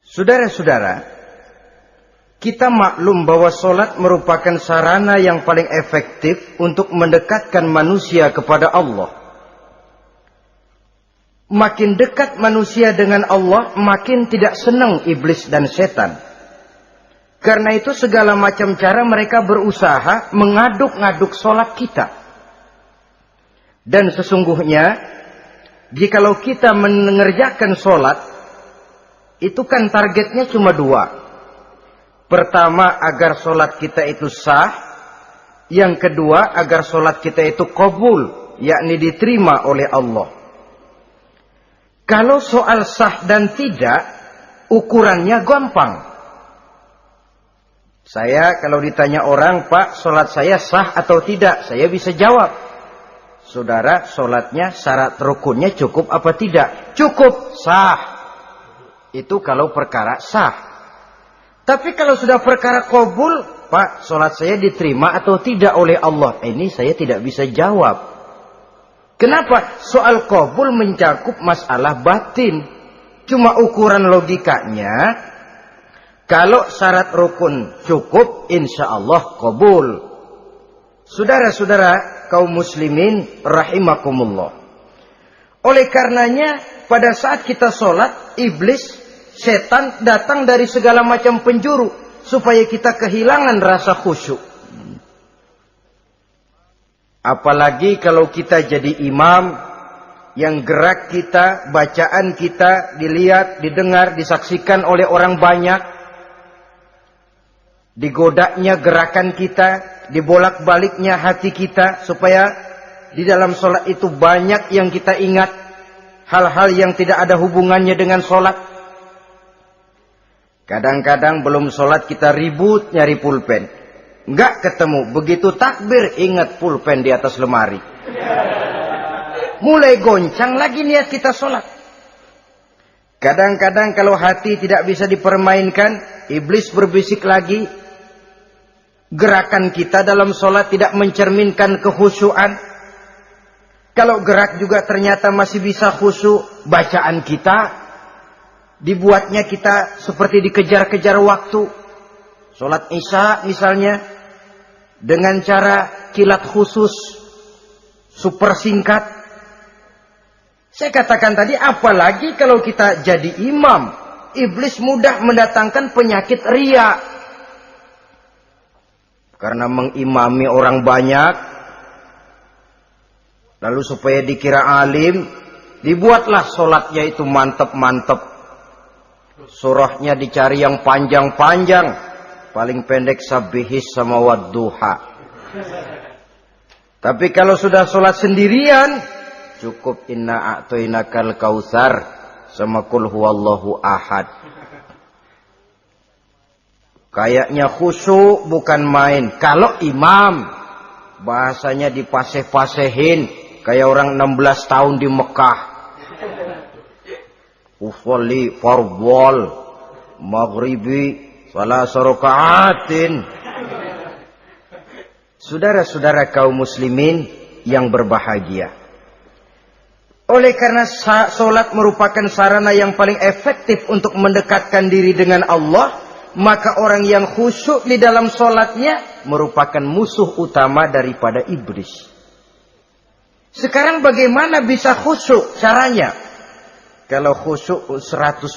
Saudara-saudara, kita maklum bahwa sholat merupakan sarana yang paling efektif untuk mendekatkan manusia kepada Allah. Makin dekat manusia dengan Allah, makin tidak senang iblis dan setan. Karena itu segala macam cara mereka berusaha mengaduk-ngaduk sholat kita. Dan sesungguhnya, jikalau kita mengerjakan sholat, itu kan targetnya cuma dua. Pertama, agar sholat kita itu sah. Yang kedua, agar sholat kita itu qabul, yakni diterima oleh Allah. Kalau soal sah dan tidak, ukurannya gampang. Saya kalau ditanya orang, Pak, sholat saya sah atau tidak? Saya bisa jawab. Saudara, sholatnya syarat rukunnya cukup apa tidak? Cukup, sah. Itu kalau perkara sah. Tapi kalau sudah perkara qabul, Pak, sholat saya diterima atau tidak oleh Allah? Ini saya tidak bisa jawab. Kenapa? Soal qabul mencakup masalah batin. Cuma ukuran logikanya, kalau syarat rukun cukup, insya Allah qabul. Saudara-saudara kaum muslimin rahimakumullah. Oleh karenanya, pada saat kita sholat, iblis, setan datang dari segala macam penjuru supaya kita kehilangan rasa khusyuk. Apalagi kalau kita jadi imam yang gerak kita, bacaan kita dilihat, didengar, disaksikan oleh orang banyak. Digodanya gerakan kita, dibolak-baliknya hati kita supaya di dalam sholat itu banyak yang kita ingat, hal-hal yang tidak ada hubungannya dengan sholat. Kadang-kadang belum sholat kita ribut nyari pulpen. Enggak ketemu. Begitu takbir ingat pulpen di atas lemari. Mulai goncang lagi niat kita sholat. Kadang-kadang kalau hati tidak bisa dipermainkan, iblis berbisik lagi. Gerakan kita dalam sholat tidak mencerminkan kekhusyuan. Kalau gerak juga ternyata masih bisa khusyuk, bacaan kita dibuatnya kita seperti dikejar-kejar waktu. Sholat Isya misalnya, dengan cara kilat khusus, super singkat. Saya katakan tadi, apalagi kalau kita jadi imam, iblis mudah mendatangkan penyakit riya. Karena mengimami orang banyak, lalu supaya dikira alim, dibuatlah sholatnya itu mantep-mantep. Surahnya dicari yang panjang-panjang. Paling pendek sabihis sama wadduha. Tapi kalau sudah sholat sendirian, cukup inna a'toinakal kautsar sama kul huwallahu ahad. Kayaknya khusyuk bukan main. Kalau imam, bahasanya dipaseh-pasehin kayak orang 16 tahun di Mekah. Usolli fardhol maghribi salah sarokaatin. Saudara-saudara kaum muslimin yang berbahagia. Oleh karena sholat merupakan sarana yang paling efektif untuk mendekatkan diri dengan Allah, maka orang yang khusyuk di dalam sholatnya merupakan musuh utama daripada iblis. Sekarang bagaimana bisa khusyuk caranya? Kalau khusyuk 100%,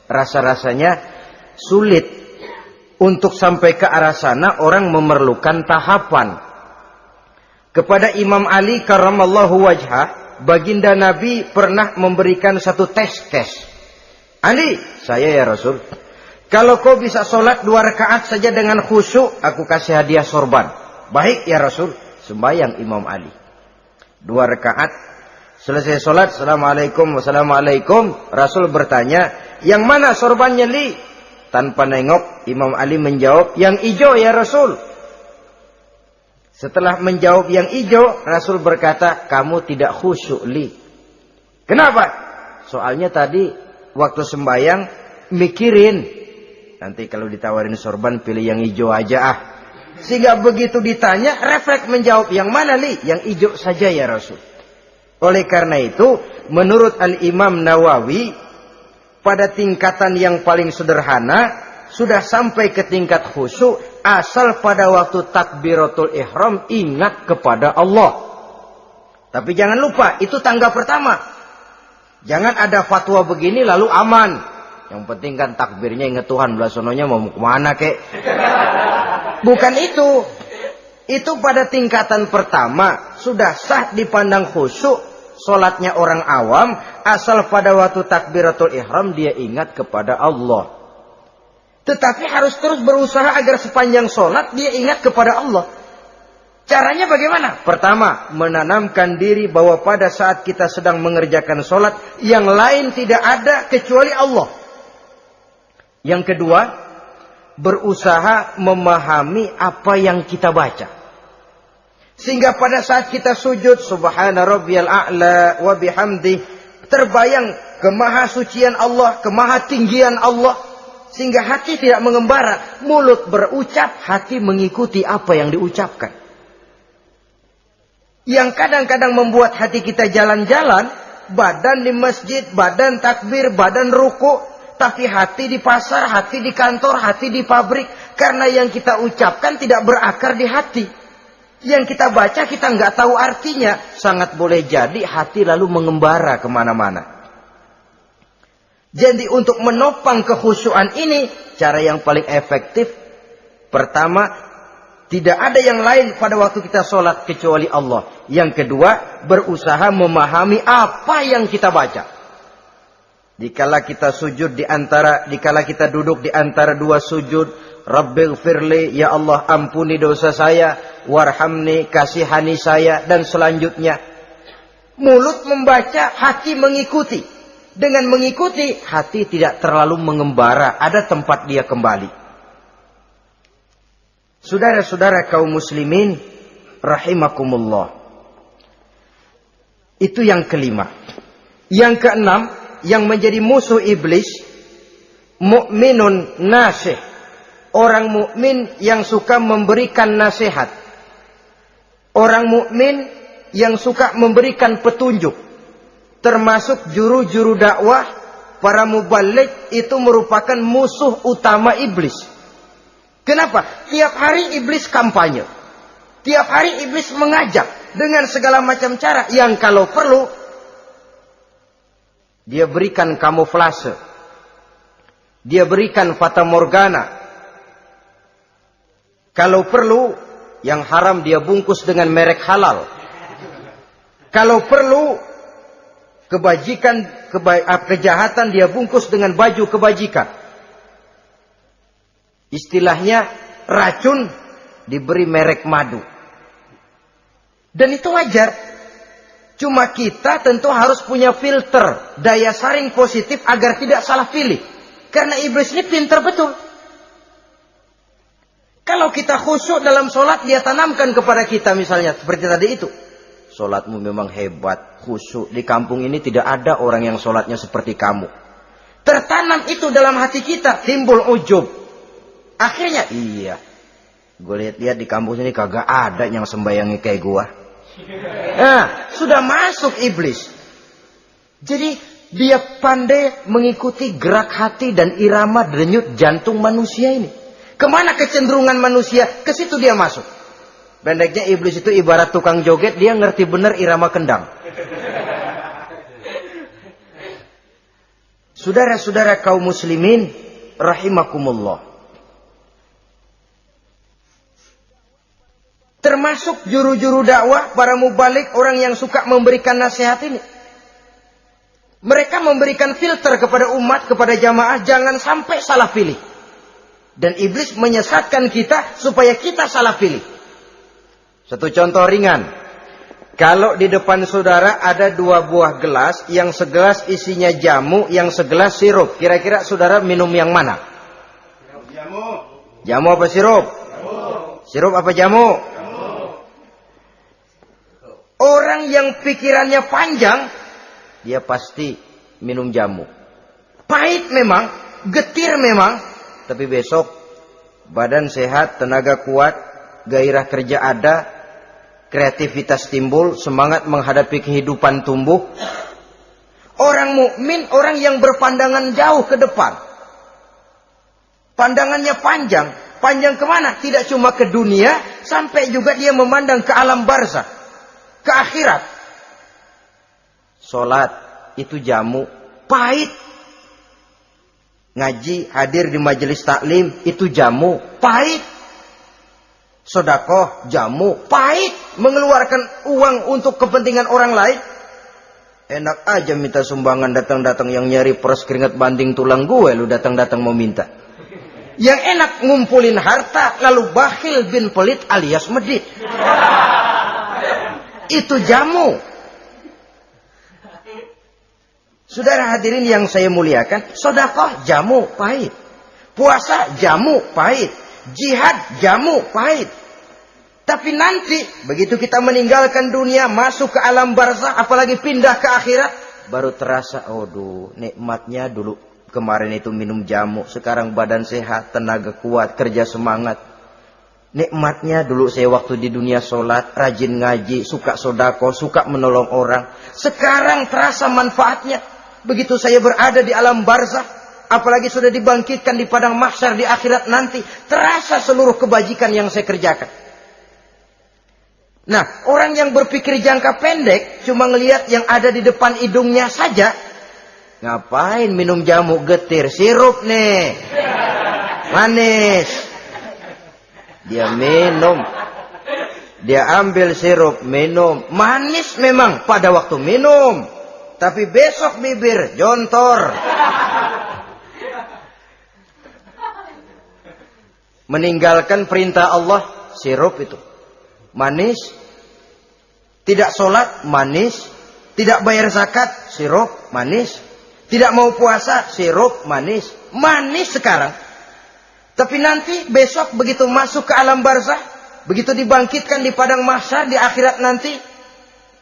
rasa-rasanya sulit. Untuk sampai ke arah sana orang memerlukan tahapan. Kepada Imam Ali karramallahu wajhah, baginda Nabi pernah memberikan satu tes. Ali, saya ya Rasul, kalau kau bisa sholat 2 rakaat saja dengan khusyuk, aku kasih hadiah sorban. Baik ya Rasul. Sembahyang Imam Ali 2 rakaat. Selesai sholat, assalamualaikum, wassalamualaikum. Rasul bertanya, yang mana sorbannya Li? Tanpa nengok, Imam Ali menjawab, yang hijau ya Rasul. Setelah menjawab yang hijau, Rasul berkata, kamu tidak khusyuk Li. Kenapa? Soalnya tadi waktu sembahyang mikirin, nanti kalau ditawarin sorban pilih yang hijau aja ah. Sehingga begitu ditanya, refleks menjawab, yang mana Li? Yang hijau saja ya Rasul. Oleh karena itu, menurut Al-Imam Nawawi, pada tingkatan yang paling sederhana, sudah sampai ke tingkat khusyuk, asal pada waktu takbiratul ihram ingat kepada Allah. Tapi jangan lupa, itu tangga pertama. Jangan ada fatwa begini lalu aman. Yang penting kan takbirnya ingat Tuhan, belasononya mau kemana kek. Bukan itu. Itu pada tingkatan pertama, sudah sah dipandang khusyuk. Solatnya orang awam, asal pada waktu takbiratul ihram dia ingat kepada Allah. Tetapi harus terus berusaha agar sepanjang solat dia ingat kepada Allah. Caranya bagaimana? Pertama, menanamkan diri bahwa pada saat kita sedang mengerjakan solat, yang lain tidak ada kecuali Allah. Yang kedua, berusaha memahami apa yang kita baca. Sehingga pada saat kita sujud, subhana rabbiyal a'la wa bihamdi, terbayang kemahasucian Allah, kemahatinggian Allah. Sehingga hati tidak mengembara, mulut berucap, hati mengikuti apa yang diucapkan. Yang kadang-kadang membuat hati kita jalan-jalan, badan di masjid, badan takbir, badan ruku, tapi hati di pasar, hati di kantor, hati di pabrik. Karena yang kita ucapkan tidak berakar di hati. Yang kita baca kita nggak tahu artinya. Sangat boleh jadi hati lalu mengembara kemana-mana. Jadi untuk menopang kekhusyuan ini, cara yang paling efektif, pertama, tidak ada yang lain pada waktu kita sholat kecuali Allah. Yang kedua, berusaha memahami apa yang kita baca. Dikala kita sujud dikala kita duduk di antara dua sujud, Rabbighfirli, ya Allah ampuni dosa saya, warhamni, kasihani saya, dan selanjutnya. Mulut membaca, hati mengikuti. Dengan mengikuti, hati tidak terlalu mengembara, ada tempat dia kembali. Saudara-saudara kaum muslimin rahimakumullah. Itu yang kelima. Yang keenam, yang menjadi musuh iblis, mu'minun nasih. Orang mukmin yang suka memberikan nasihat. Orang mukmin yang suka memberikan petunjuk. Termasuk juru-juru dakwah, para muballigh itu merupakan musuh utama iblis. Kenapa? Tiap hari iblis kampanye. Tiap hari iblis mengajak dengan segala macam cara yang kalau perlu dia berikan kamuflase. Dia berikan fata morgana. Kalau perlu, yang haram dia bungkus dengan merek halal. Kalau perlu, kejahatan dia bungkus dengan baju kebajikan. Istilahnya, racun diberi merek madu. Dan itu wajar. Cuma kita tentu harus punya filter, daya saring positif agar tidak salah pilih. Karena iblis ini pintar betul. Kalau kita khusyuk dalam sholat, dia tanamkan kepada kita misalnya. Seperti tadi itu. Sholatmu memang hebat, khusyuk. Di kampung ini tidak ada orang yang sholatnya seperti kamu. Tertanam itu dalam hati kita. Timbul ujub. Akhirnya, iya. Gue lihat-lihat di kampung ini kagak ada yang sembayangi kayak gue. Nah, sudah masuk iblis. Jadi, dia pandai mengikuti gerak hati dan irama denyut jantung manusia ini. Kemana kecenderungan manusia, ke situ dia masuk. Pendeknya iblis itu ibarat tukang joget, dia ngerti benar irama kendang. Saudara-saudara kaum muslimin, rahimakumullah. Termasuk juru-juru dakwah, para mubaligh, orang yang suka memberikan nasihat ini. Mereka memberikan filter kepada umat, kepada jamaah, jangan sampai salah pilih. Dan iblis menyesatkan kita supaya kita salah pilih. Satu contoh ringan. Kalau di depan saudara ada dua buah gelas, yang segelas isinya jamu, yang segelas sirup. Kira-kira saudara minum yang mana? Jamu. Jamu apa sirup? Jamu. Sirup apa jamu? Jamu. Orang yang pikirannya panjang, dia pasti minum jamu. Pahit memang, getir memang. Tapi besok badan sehat, tenaga kuat, gairah kerja ada, kreativitas timbul, semangat menghadapi kehidupan tumbuh. Orang mukmin, orang yang berpandangan jauh ke depan. Pandangannya panjang. Panjang kemana? Tidak cuma ke dunia, sampai juga dia memandang ke alam barzakh, ke akhirat. Sholat itu jamu, pahit. Ngaji, hadir di majelis taklim, itu jamu, pahit. Sedekah, jamu, pahit. Mengeluarkan uang untuk kepentingan orang lain. Enak aja minta sumbangan, datang-datang yang nyari peres keringat banding tulang gue, lu datang-datang mau minta. Yang enak ngumpulin harta, lalu bakhil bin pelit alias medit. Itu jamu. Saudara hadirin yang saya muliakan, sedekah jamu pahit. Puasa jamu pahit. Jihad jamu pahit. Tapi nanti begitu kita meninggalkan dunia, masuk ke alam barzakh, apalagi pindah ke akhirat, baru terasa, aduh, nikmatnya dulu kemarin itu minum jamu, sekarang badan sehat, tenaga kuat, kerja semangat. Nikmatnya dulu saya waktu di dunia sholat, rajin ngaji, suka sodako, suka menolong orang. Sekarang terasa manfaatnya. Begitu saya berada di alam barzakh, apalagi sudah dibangkitkan di padang mahsyar di akhirat nanti, terasa seluruh kebajikan yang saya kerjakan. Nah, orang yang berpikir jangka pendek, cuma ngelihat yang ada di depan hidungnya saja. Ngapain minum jamu getir, sirup nih, manis. Dia minum, dia ambil sirup, minum. Manis memang pada waktu minum, tapi besok bibir jontor. Meninggalkan perintah Allah, sirup itu manis. Tidak sholat, manis. Tidak bayar zakat, sirup, manis. Tidak mau puasa, sirup, manis. Manis sekarang. Tapi nanti besok begitu masuk ke alam barzakh, begitu dibangkitkan di padang mahsyar di akhirat nanti,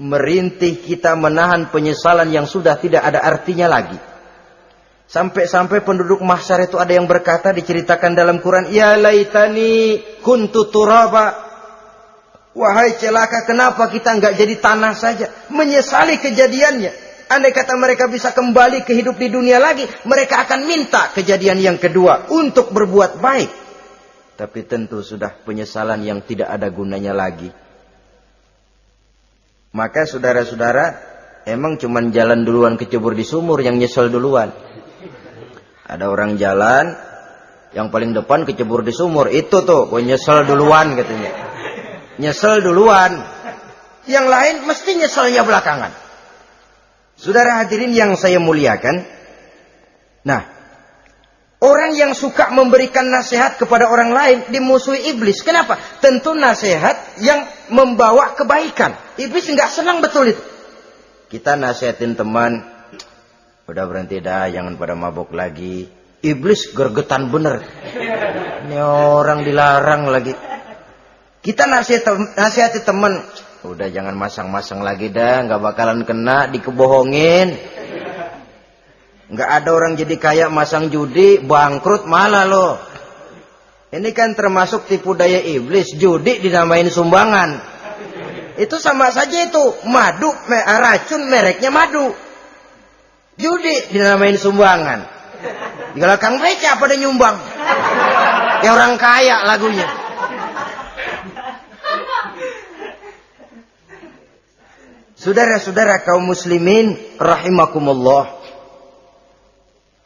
merintih kita menahan penyesalan yang sudah tidak ada artinya lagi. Sampai-sampai penduduk mahsyar itu ada yang berkata, diceritakan dalam Quran, ya laitani kuntu turaba. Wahai celaka, kenapa kita nggak jadi tanah saja? Menyesali kejadiannya. Andai kata mereka bisa kembali ke hidup di dunia lagi, mereka akan minta kejadian yang kedua untuk berbuat baik. Tapi tentu sudah penyesalan yang tidak ada gunanya lagi. Maka saudara-saudara, emang cuman jalan duluan kecebur di sumur yang nyesel duluan. Ada orang jalan, yang paling depan kecebur di sumur. Itu tuh, gue nyesel duluan katanya. Nyesel duluan. Yang lain mesti nyeselnya belakangan. Saudara hadirin yang saya muliakan. Nah, orang yang suka memberikan nasihat kepada orang lain dimusuhi iblis. Kenapa? Tentu nasihat yang membawa kebaikan. Iblis nggak senang betul itu. Kita nasihatin teman, udah berhenti dah, jangan pada mabuk lagi. Iblis gergetan bener. Ini orang dilarang lagi. Kita nasihati teman, udah jangan masang-masang lagi dah, nggak bakalan kena, dikebohongin. Nggak ada orang jadi kaya masang judi, bangkrut malah loh. Ini kan termasuk tipu daya iblis, judi dinamain sumbangan. Itu sama saja itu, madu, racun mereknya madu. Judi dinamain sumbangan. Di belakang beca pada nyumbang. Ya orang kaya lagunya. Saudara-saudara kaum muslimin rahimakumullah,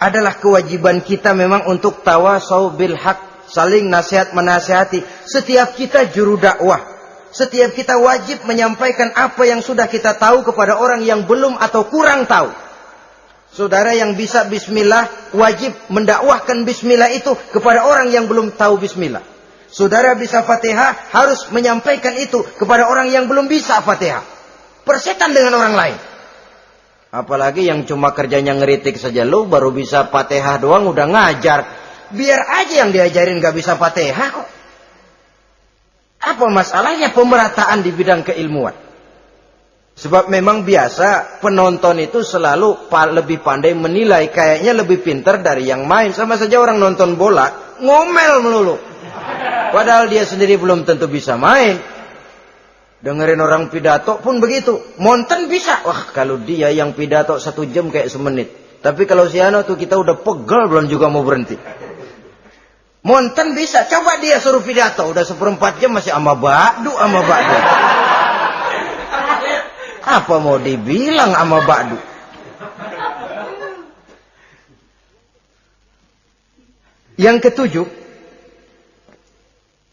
adalah kewajiban kita memang untuk tawasau bil haq, saling nasihat menasihati. Setiap kita juru dakwah, setiap kita wajib menyampaikan apa yang sudah kita tahu kepada orang yang belum atau kurang tahu. Saudara yang bisa bismillah wajib mendakwahkan bismillah itu kepada orang yang belum tahu bismillah. Saudara bisa Fatihah harus menyampaikan itu kepada orang yang belum bisa Fatihah. Persetan dengan orang lain. Apalagi yang cuma kerjanya ngeritik saja, lu baru bisa Fatihah doang udah ngajar. Biar aja yang diajarin gak bisa Fatihah kok. Apa masalahnya pemerataan di bidang keilmuan? Sebab memang biasa penonton itu selalu lebih pandai menilai, kayaknya lebih pintar dari yang main. Sama saja orang nonton bola ngomel melulu, padahal dia sendiri belum tentu bisa main. Dengerin orang pidato pun begitu. Monten bisa. Wah, kalau dia yang pidato 1 jam kayak semenit. Tapi kalau si Ano tuh kita udah pegel belum juga mau berhenti. Monten bisa. Coba dia suruh pidato. Udah 1/4 jam masih ama ba'du. Apa mau dibilang ama ba'du? Yang ketujuh,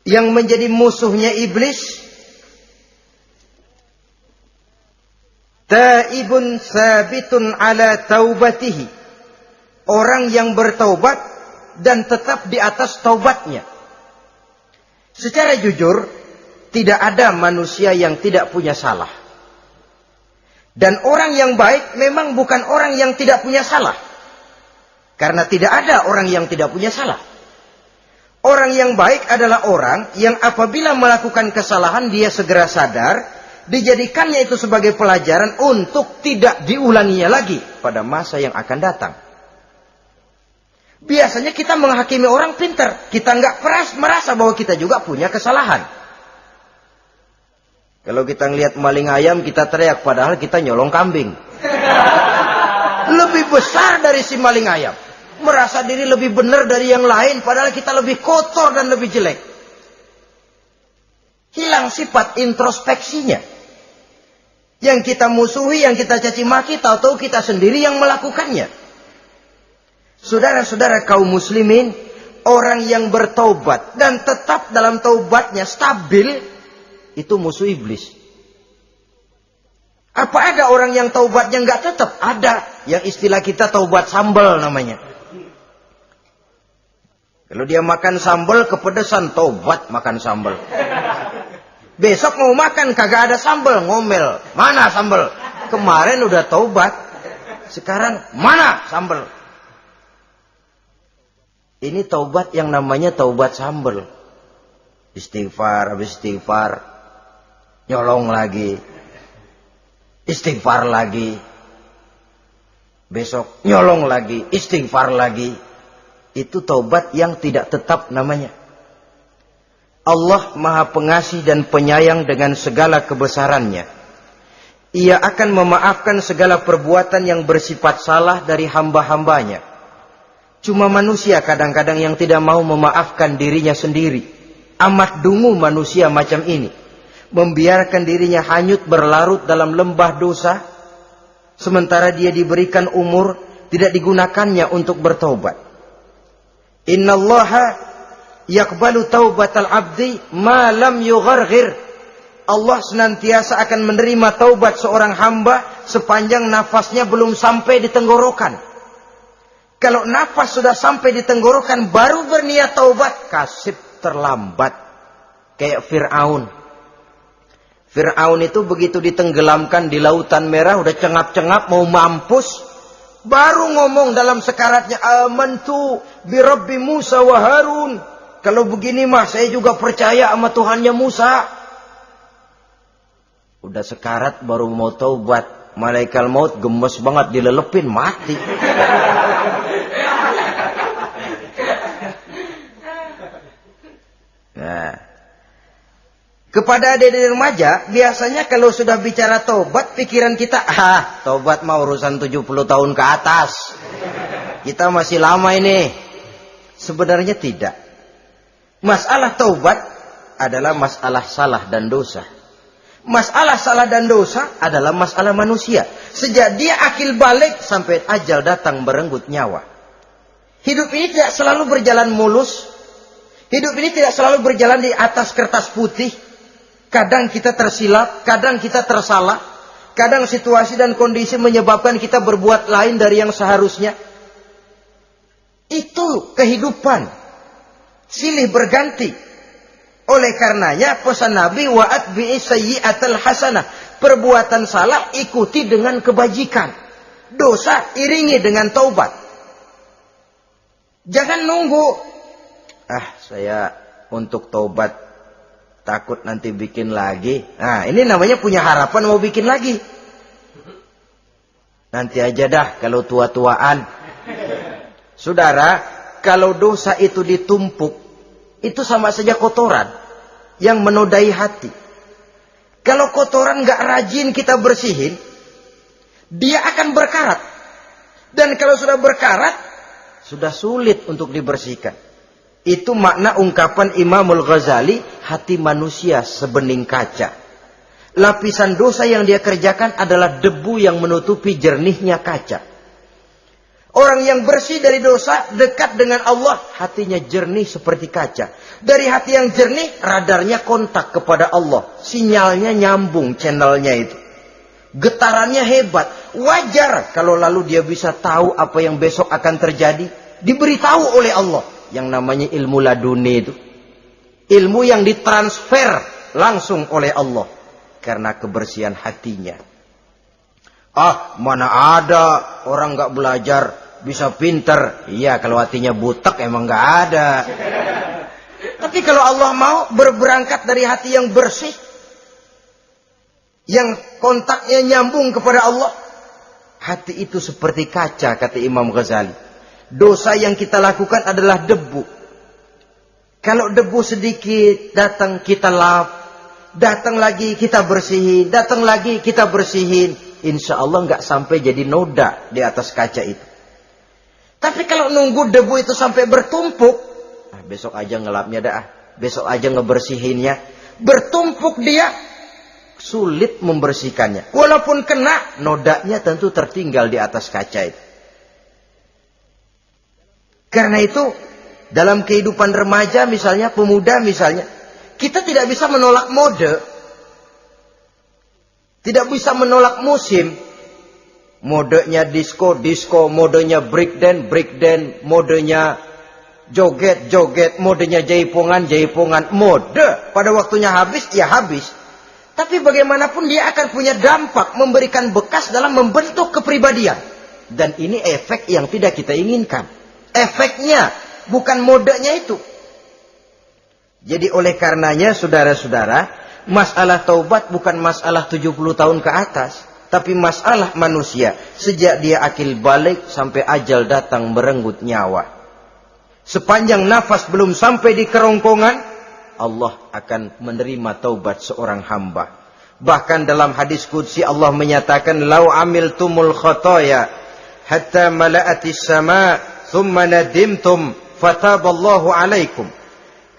yang menjadi musuhnya iblis, taibun sabitun ala taubatihi. Orang yang bertaubat dan tetap di atas taubatnya. Secara jujur, tidak ada manusia yang tidak punya salah. Dan orang yang baik memang bukan orang yang tidak punya salah. Karena tidak ada orang yang tidak punya salah. Orang yang baik adalah orang yang apabila melakukan kesalahan dia segera sadar, dijadikannya itu sebagai pelajaran untuk tidak diulanginya lagi pada masa yang akan datang. Biasanya kita menghakimi orang pintar, kita nggak merasa bahwa kita juga punya kesalahan. Kalau kita ngelihat maling ayam kita teriak, padahal kita nyolong kambing. Lebih besar dari si maling ayam. Merasa diri lebih benar dari yang lain, padahal kita lebih kotor dan lebih jelek. Hilang sifat introspeksinya. Yang kita musuhi, yang kita caci maki, tahu-tahu kita sendiri yang melakukannya. Saudara-saudara kaum muslimin, orang yang bertaubat dan tetap dalam taubatnya stabil, itu musuh iblis. Apa ada orang yang taubatnya nggak tetap? Ada. Yang istilah kita taubat sambal namanya. Kalau dia makan sambal kepedesan, taubat makan sambal. Besok mau makan kagak ada sambal, ngomel. Mana sambal? Kemarin udah taubat. Sekarang mana sambal? Ini taubat yang namanya taubat sambal. Istighfar, habis istighfar. Nyolong lagi. Istighfar lagi. Besok nyolong lagi. Istighfar lagi. Itu taubat yang tidak tetap namanya. Allah Maha Pengasih dan Penyayang dengan segala kebesarannya. Ia akan memaafkan segala perbuatan yang bersifat salah dari hamba-hambanya. Cuma manusia kadang-kadang yang tidak mau memaafkan dirinya sendiri. Amat dungu manusia macam ini. Membiarkan dirinya hanyut berlarut dalam lembah dosa. Sementara dia diberikan umur, tidak digunakannya untuk bertaubat. Innallaha yaqbalu taubatal abdi ma lam yugharghir. Allah senantiasa akan menerima taubat seorang hamba sepanjang nafasnya belum sampai di tenggorokan. Kalau nafas sudah sampai di tenggorokan baru berniat taubat, kasib terlambat. Kayak Fir'aun. Fir'aun itu begitu ditenggelamkan di lautan merah, udah cengap-cengap mau mampus, baru ngomong dalam sekaratnya, amantu bi Rabbi Musa wa Harun. Kalau begini mah saya juga percaya sama Tuhannya Musa. Udah sekarat baru mau taubat, malaikat maut gemes banget dilelepin, mati. Nah, kepada adik-adik remaja, biasanya kalau sudah bicara taubat, pikiran kita, taubat mah urusan 70 tahun ke atas. Kita masih lama ini. Sebenarnya tidak. Masalah taubat adalah masalah salah dan dosa. Masalah salah dan dosa adalah masalah manusia. Sejak dia akil balik sampai ajal datang merenggut nyawa. Hidup ini tidak selalu berjalan mulus. Hidup ini tidak selalu berjalan di atas kertas putih. Kadang kita tersilap, kadang kita tersalah. Kadang situasi dan kondisi menyebabkan kita berbuat lain dari yang seharusnya. Itu kehidupan. Silih berganti. Oleh karenanya pesan Nabi, wa'at bi'i sayyi'atal hasanah. Perbuatan salah ikuti dengan kebajikan. Dosa iringi dengan taubat. Jangan nunggu. Saya untuk taubat takut nanti bikin lagi. Nah, ini namanya punya harapan mau bikin lagi. Nanti aja dah kalau tua-tuaan. Saudara, kalau dosa itu ditumpuk, itu sama saja kotoran yang menodai hati. Kalau kotoran nggak rajin kita bersihin, dia akan berkarat. Dan kalau sudah berkarat, sudah sulit untuk dibersihkan. Itu makna ungkapan Imamul Ghazali, hati manusia sebening kaca. Lapisan dosa yang dia kerjakan adalah debu yang menutupi jernihnya kaca. Orang yang bersih dari dosa, dekat dengan Allah, hatinya jernih seperti kaca. Dari hati yang jernih, radarnya kontak kepada Allah. Sinyalnya nyambung channelnya itu. Getarannya hebat. Wajar kalau lalu dia bisa tahu apa yang besok akan terjadi. Diberitahu oleh Allah. Yang namanya ilmu laduni itu. Ilmu yang ditransfer langsung oleh Allah. Karena kebersihan hatinya. Mana ada orang gak belajar bisa pinter. Iya, kalau hatinya butek emang gak ada. Tapi kalau Allah mau berberangkat dari hati yang bersih, yang kontaknya nyambung kepada Allah, hati itu seperti kaca, kata Imam Ghazali. Dosa yang kita lakukan adalah debu. Kalau debu sedikit datang kita lap, datang lagi kita bersihin, datang lagi kita bersihin, insya Allah nggak sampai jadi noda di atas kaca itu. Tapi kalau nunggu debu itu sampai bertumpuk, besok aja ngelapnya dah, besok aja ngebersihinnya, bertumpuk dia, sulit membersihkannya. Walaupun kena, nodanya tentu tertinggal di atas kaca itu. Karena itu, dalam kehidupan remaja misalnya, pemuda misalnya, kita tidak bisa menolak mode. Tidak bisa menolak musim. Modenya disco, modenya breakdance, modenya joget, modenya jaipongan. Mode pada waktunya habis, ya habis. Tapi bagaimanapun dia akan punya dampak, memberikan bekas dalam membentuk kepribadian. Dan ini efek yang tidak kita inginkan. Efeknya, bukan modenya itu. Jadi oleh karenanya, saudara-saudara, masalah taubat bukan masalah 70 tahun ke atas. Tapi masalah manusia, sejak dia akil balik sampai ajal datang merenggut nyawa. Sepanjang nafas belum sampai di kerongkongan, Allah akan menerima taubat seorang hamba. Bahkan dalam hadis qudsi Allah menyatakan, "Lau amiltumul khotoya hatta mala'atis sama, thumma nadimtum, fataballahu alaikum."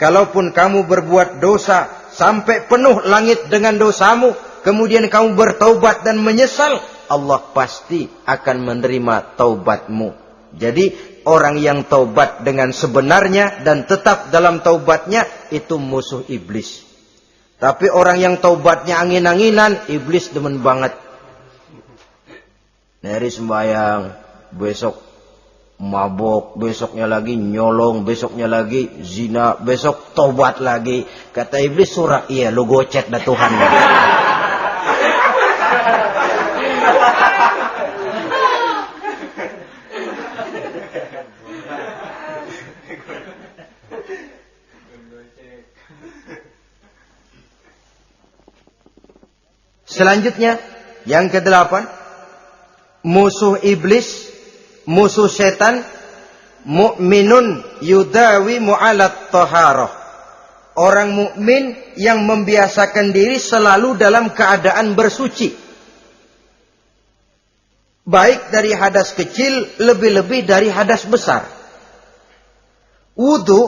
Kalaupun kamu berbuat dosa sampai penuh langit dengan dosamu, kemudian kamu bertaubat dan menyesal, Allah pasti akan menerima taubatmu. Jadi orang yang taubat dengan sebenarnya dan tetap dalam taubatnya, itu musuh iblis. Tapi orang yang taubatnya angin-anginan, iblis demen banget. Dari sembahyang, besok mabok, besoknya lagi nyolong, besoknya lagi zina, besok taubat lagi. Kata iblis, surah, iya lu gocet dah Tuhan. Selanjutnya, yang ke-8, musuh iblis, musuh setan, mu'minun yudawi mu'alat taharah. Orang mukmin yang membiasakan diri selalu dalam keadaan bersuci. Baik dari hadas kecil, lebih-lebih dari hadas besar. Wudu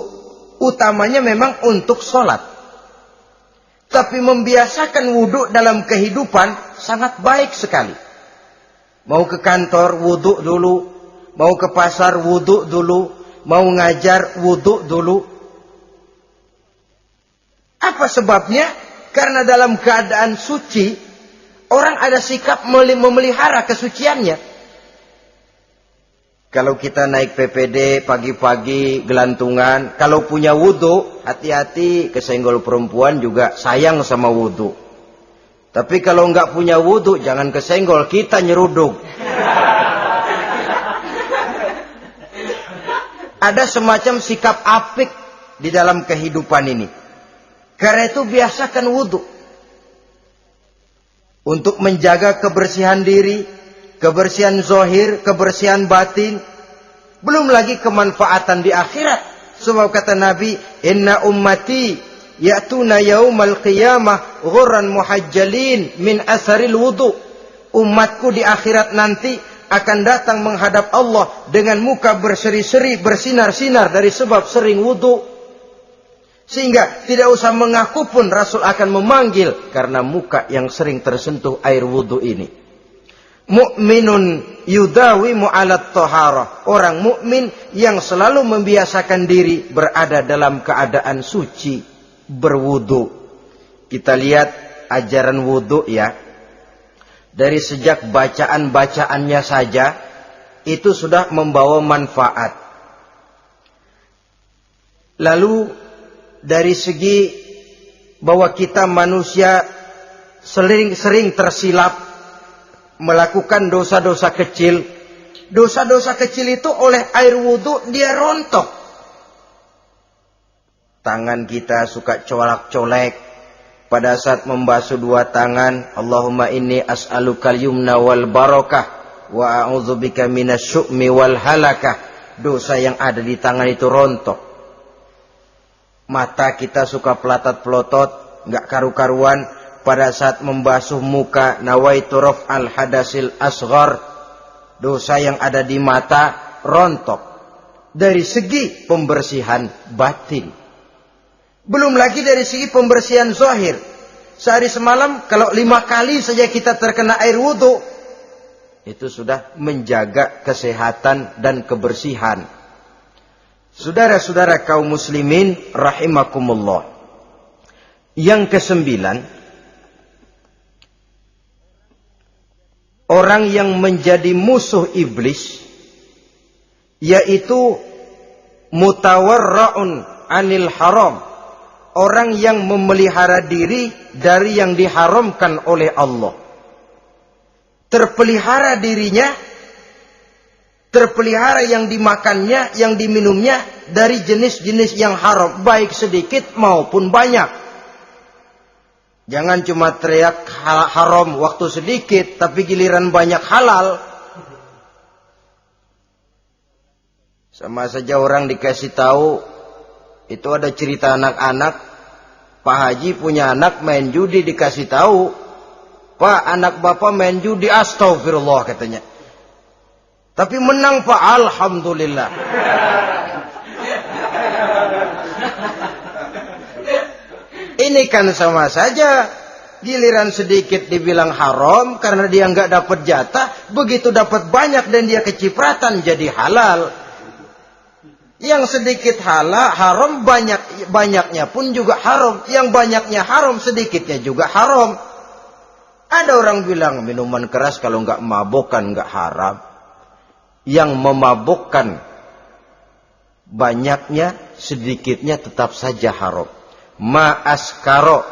utamanya memang untuk sholat. Tapi membiasakan wudu dalam kehidupan sangat baik sekali. Mau ke kantor, wudu dulu. Mau ke pasar, wudu dulu. Mau ngajar, wudu dulu. Apa sebabnya? Karena dalam keadaan suci, orang ada sikap memelihara kesuciannya. Kalau kita naik PPD pagi-pagi gelantungan, kalau punya wudu, hati-hati, kesenggol perempuan juga sayang sama wudu. Tapi kalau nggak punya wudu, jangan kesenggol, kita nyeruduk. Ada semacam sikap apik di dalam kehidupan ini. Karena itu biasakan wudu. Untuk menjaga kebersihan diri, kebersihan zohir, kebersihan batin. Belum lagi kemanfaatan di akhirat. Sebab kata Nabi, "Inna ummati ya'tuna yaumal qiyamah ghurran muhajjalin min asharil wudu. Umatku di akhirat nanti akan datang menghadap Allah dengan muka berseri-seri, bersinar-sinar dari sebab sering wudu. Sehingga tidak usah mengaku pun Rasul akan memanggil karena muka yang sering tersentuh air wudu ini. Mu'minun yudawimu 'alat thaharah. Orang mukmin yang selalu membiasakan diri berada dalam keadaan suci, berwudu. Kita lihat ajaran wudu ya. Dari sejak bacaan-bacaannya saja itu sudah membawa manfaat. Lalu dari segi bahwa kita manusia sering tersilap melakukan dosa-dosa kecil. Dosa-dosa kecil itu oleh air wudu dia rontok. Tangan kita suka colak-colek. Pada saat membasuh dua tangan, Allahumma inni as'alukal yumna wal barakah wa a'udzubika minasyu'mi wal halakah. Dosa yang ada di tangan itu rontok. Mata kita suka pelatat-pelotot, enggak karu-karuan. Pada saat membasuh muka, nawaitu raf'al hadasil asghar. Dosa yang ada di mata rontok. Dari segi pembersihan batin. Belum lagi dari segi pembersihan zahir. Sehari semalam kalau 5 kali saja kita terkena air wudu, itu sudah menjaga kesehatan dan kebersihan. Saudara-saudara kaum muslimin rahimakumullah. Yang ke-9, orang yang menjadi musuh iblis yaitu mutawarra'un 'anil haram. Orang yang memelihara diri dari yang diharamkan oleh Allah. Terpelihara dirinya, terpelihara yang dimakannya, yang diminumnya dari jenis-jenis yang haram, baik sedikit maupun banyak. Jangan cuma teriak haram waktu sedikit, tapi giliran banyak halal. Sama saja orang dikasih tahu, itu ada cerita anak-anak, Pak Haji punya anak main judi, dikasih tahu, Pak, anak bapak main judi, astagfirullah katanya. Tapi menang Pak, alhamdulillah. Ini kan sama saja, giliran sedikit dibilang haram karena dia nggak dapat jatah, begitu dapat banyak dan dia kecipratan jadi halal. Yang sedikit haram, banyaknya pun juga haram. Yang banyaknya haram, sedikitnya juga haram. Ada orang bilang minuman keras kalau nggak mabukkan nggak haram. Yang memabukkan banyaknya, sedikitnya tetap saja haram. Ma askaro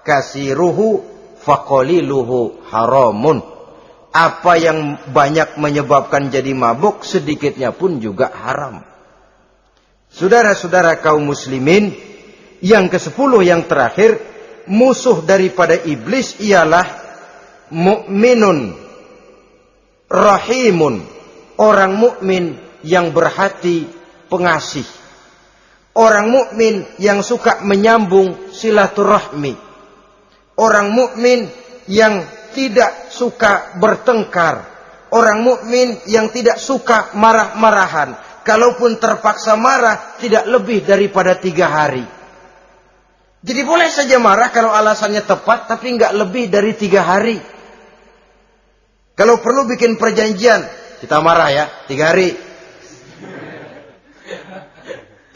kasiruhu faqaliluhu haramun. Apa yang banyak menyebabkan jadi mabuk, sedikitnya pun juga haram. Saudara-saudara kaum muslimin, yang ke-10 yang terakhir, musuh daripada iblis ialah mu'minun rahimun, orang mukmin yang berhati pengasih, orang mukmin yang suka menyambung silaturahmi, orang mukmin yang tidak suka bertengkar, orang mukmin yang tidak suka marah-marahan. Kalaupun terpaksa marah, tidak lebih daripada 3 hari. Jadi boleh saja marah kalau alasannya tepat, tapi nggak lebih dari 3 hari. Kalau perlu bikin perjanjian, kita marah ya, 3 hari.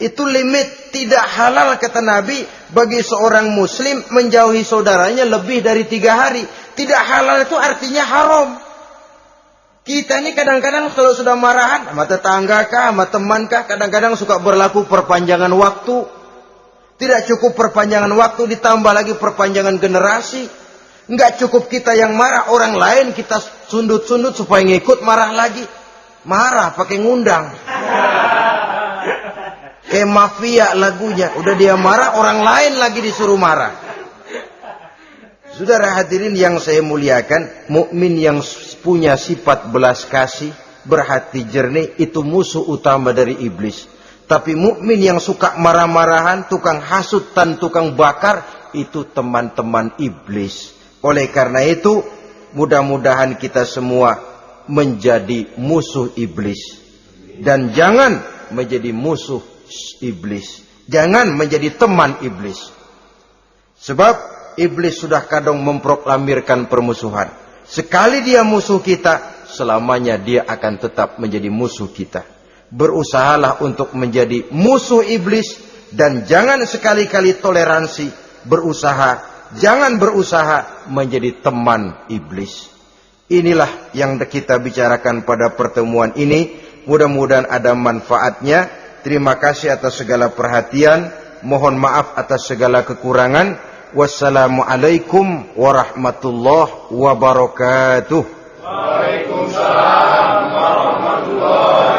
Itu limit, tidak halal kata Nabi bagi seorang muslim menjauhi saudaranya lebih dari 3 hari. Tidak halal itu artinya haram. Kita ini kadang-kadang kalau sudah marahan sama tetangga kah, sama teman kah, kadang-kadang suka berlaku perpanjangan waktu. Tidak cukup perpanjangan waktu, ditambah lagi perpanjangan generasi. Enggak cukup kita yang marah, orang lain kita sundut-sundut supaya ngikut marah lagi. Marah pakai ngundang. Kayak mafia lagunya, udah dia marah, orang lain lagi disuruh marah. Saudara hadirin yang saya muliakan, mukmin yang punya sifat belas kasih, berhati jernih, itu musuh utama dari iblis. Tapi mukmin yang suka marah-marahan, tukang hasut dan tukang bakar, itu teman-teman iblis. Oleh karena itu, mudah-mudahan kita semua menjadi musuh iblis. Dan jangan menjadi musuh iblis. Jangan menjadi teman iblis. Sebab iblis sudah kadang memproklamirkan permusuhan. Sekali dia musuh kita, selamanya dia akan tetap menjadi musuh kita. Berusahalah untuk menjadi musuh iblis. Dan jangan sekali-kali toleransi. Jangan berusaha menjadi teman iblis. Inilah yang kita bicarakan pada pertemuan ini. Mudah-mudahan ada manfaatnya. Terima kasih atas segala perhatian. Mohon maaf atas segala kekurangan. Wassalamualaikum warahmatullahi wabarakatuh. Waalaikumsalam warahmatullahi wabarakatuh.